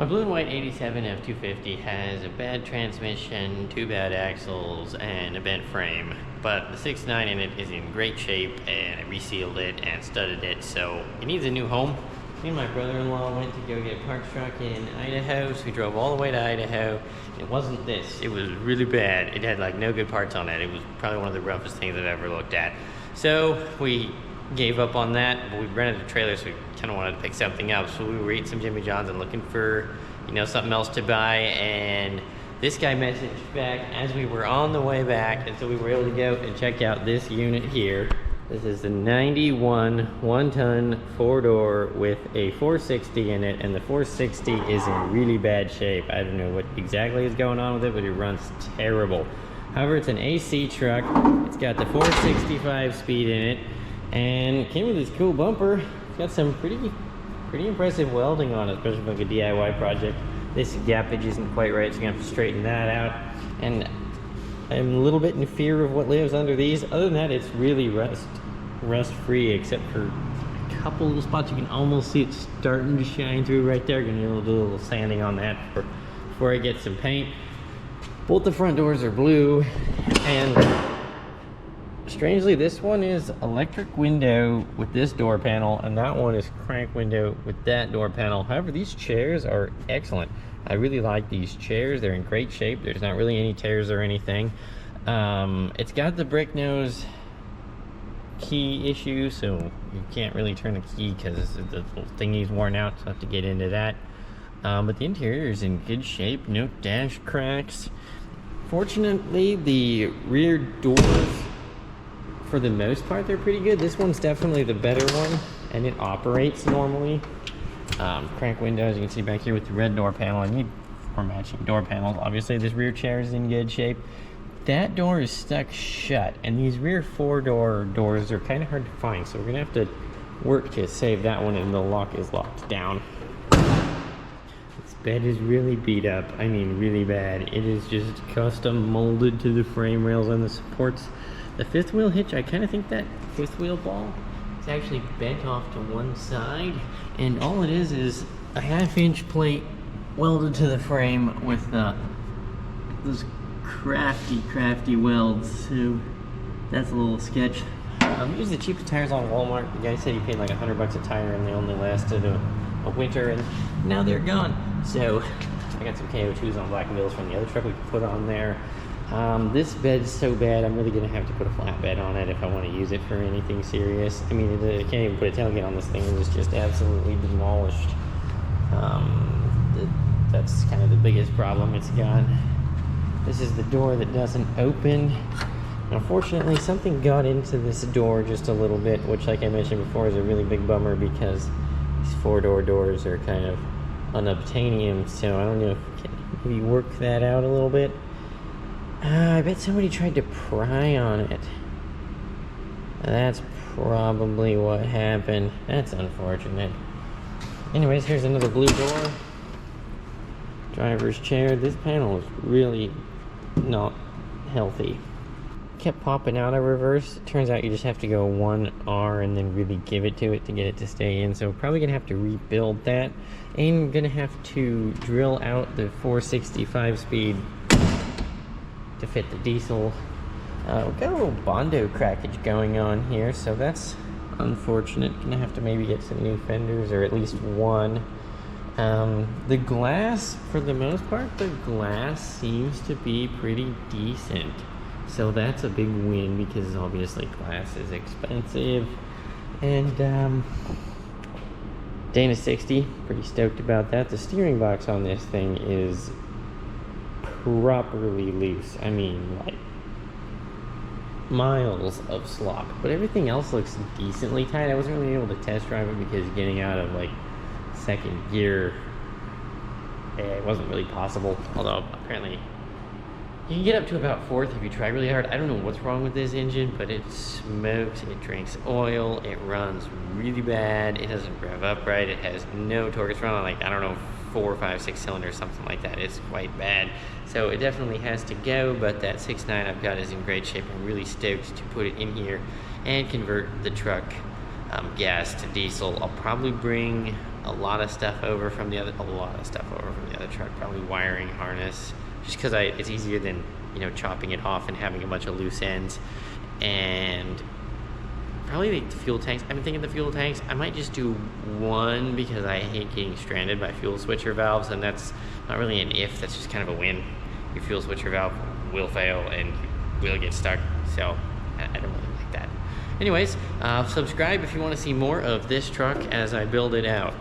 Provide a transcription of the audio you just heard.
My blue and white 87 F250 has a bad transmission, 2 bad axles, and a bent frame. But the 6.9 in it is in great shape, and I resealed it and studded it, so it needs a new home. Me and my brother-in-law went to go get a parts truck in Idaho, so we drove all the way to Idaho. It wasn't this, it was really bad. It had like no good parts on it. It was probably one of the roughest things I've ever looked at. So we gave up on that, but we rented a trailer, so we kind of wanted to pick something up. So we were eating some Jimmy John's and looking for, something else to buy, and this guy messaged back as we were on the way back, and so we were able to go and check out this unit here. This is the 91 1-ton 4-door with a 460 in it, and the 460 is in really bad shape. I don't know what exactly is going on with it, but it runs terrible. However, it's an AC truck. It's got the 465 speed in it, and came with this cool bumper. It's got some pretty impressive welding on it, especially for like a DIY project. This gappage isn't quite right, so you're gonna have to straighten that out. And I'm a little bit in fear of what lives under these. Other than that, it's really rust free, except for a couple little spots you can almost see it starting to shine through right there. Gonna do a little sanding on that before I get some paint. Both the front doors are blue, and strangely, this one is electric window with this door panel, and that one is crank window with that door panel. However, these chairs are excellent. I really like these chairs. They're in great shape. There's not really any tears or anything. It's got the brick nose key issue, so you can't really turn the key because the little thingy's worn out, so I have to get into that. But the interior is in good shape. No dash cracks. Fortunately, the rear doors, for the most part, they're pretty good. This one's definitely the better one, and it operates normally. Crank windows, you can see back here with the red door panel. I need 4 matching door panels. Obviously, this rear chair is in good shape. That door is stuck shut, and these rear 4-door doors are kind of hard to find, so we're gonna have to work to save that one, and the lock is locked down. This bed is really beat up. I mean, really bad. It is just custom molded to the frame rails and the supports. The 5th wheel hitch, I kind of think that 5th wheel ball is actually bent off to one side, and all it is a 1/2-inch plate welded to the frame with those crafty welds. So that's a little sketch. These are the cheapest tires on Walmart. The guy said he paid like $100 a tire, and they only lasted a winter, and now they're gone. So I got some KO2s on Black & Bills from the other truck we could put on there. This bed's so bad, I'm really going to have to put a flatbed on it if I want to use it for anything serious. I mean, I can't even put a tailgate on this thing. It's just absolutely demolished. That's kind of the biggest problem it's got. This is the door that doesn't open. Unfortunately, something got into this door just a little bit, which, like I mentioned before, is a really big bummer because these 4-door doors are kind of unobtainium, so I don't know if we can maybe work that out a little bit. I bet somebody tried to pry on it. That's probably what happened. That's unfortunate. Anyways, here's another blue door. Driver's chair. This panel is really not healthy. Kept popping out of reverse. It turns out you just have to go 1R and then really give it to it to get it to stay in. So probably gonna have to rebuild that. And gonna have to drill out the 465 speed to fit the diesel. We've got a little Bondo crackage going on here, so that's unfortunate. Gonna have to maybe get some new fenders, or at least one. The glass, for the most part, the glass seems to be pretty decent. So that's a big win, because obviously glass is expensive. And Dana 60, pretty stoked about that. The steering box on this thing is properly loose. I mean, like miles of slop, but everything else looks decently tight. I wasn't really able to test drive it because getting out of like 2nd gear, it wasn't really possible. Although apparently you can get up to about 4th if you try really hard. I don't know what's wrong with this engine, but it smokes, it drinks oil, it runs really bad, it doesn't rev up right, it has no torque. It's running like, I don't know, 4, 5, 6 cylinders, something like that. It's quite bad. So it definitely has to go, but that 6.9 I've got is in great shape. I'm really stoked to put it in here and convert the truck gas to diesel. I'll probably bring a lot of stuff over from the other truck, probably wiring harness, just because it's easier than, you know, chopping it off and having a bunch of loose ends. And probably the fuel tanks. I've been thinking the fuel tanks, I might just do one because I hate getting stranded by fuel switcher valves, and that's not really an if, that's just kind of a win. Your fuel switcher valve will fail and you will get stuck, so I don't really like that. Anyways, subscribe if you want to see more of this truck as I build it out.